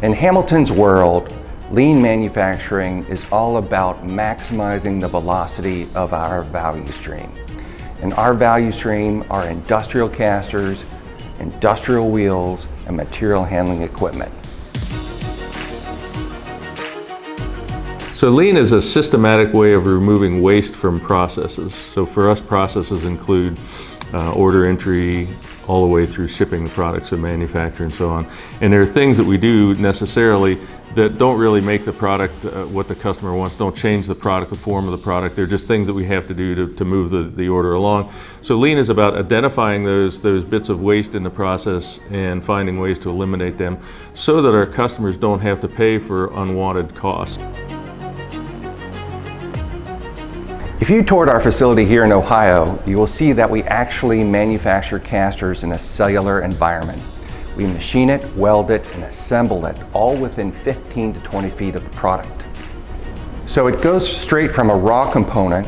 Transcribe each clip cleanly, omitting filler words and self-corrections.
In Hamilton's world, lean manufacturing is all about maximizing the velocity of our value stream. And our value stream are industrial casters, industrial wheels, and material handling equipment. So lean is a systematic way of removing waste from processes. So for us, processes include order entry, all the way through shipping the products and manufacture and so on. And there are things that we do necessarily that don't really make the product what the customer wants, don't change the product, the form of the product. They're just things that we have to do to move the order along. So lean is about identifying those bits of waste in the process and finding ways to eliminate them so that our customers don't have to pay for unwanted costs. If you toured our facility here in Ohio, you will see that we actually manufacture casters in a cellular environment. We machine it, weld it, and assemble it all within 15 to 20 feet of the product. So it goes straight from a raw component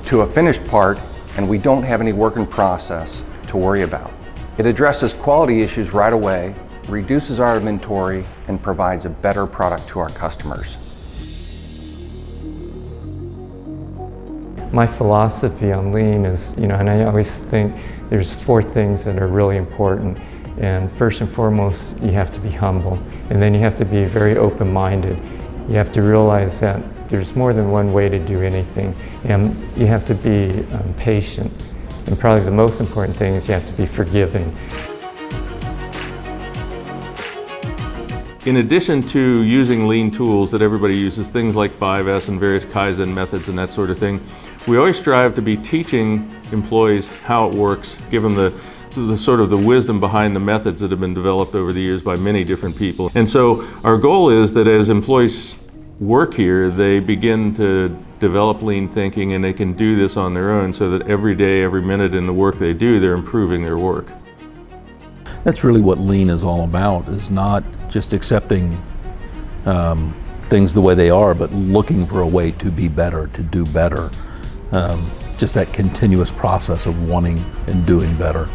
to a finished part, and we don't have any work in process to worry about. It addresses quality issues right away, reduces our inventory, and provides a better product to our customers. My philosophy on lean is, and I always think there's 4 things that are really important. And first and foremost, you have to be humble. And then you have to be very open-minded. You have to realize that there's more than one way to do anything. And you have to be patient. And probably the most important thing is you have to be forgiving. In addition to using lean tools that everybody uses, things like 5S and various Kaizen methods and that sort of thing, we always strive to be teaching employees how it works, give them the sort of the wisdom behind the methods that have been developed over the years by many different people. And so our goal is that as employees work here, they begin to develop lean thinking, and they can do this on their own so that every day, every minute in the work they do, they're improving their work. That's really what lean is all about, is not just accepting things the way they are, but looking for a way to be better, to do better. Just that continuous process of wanting and doing better.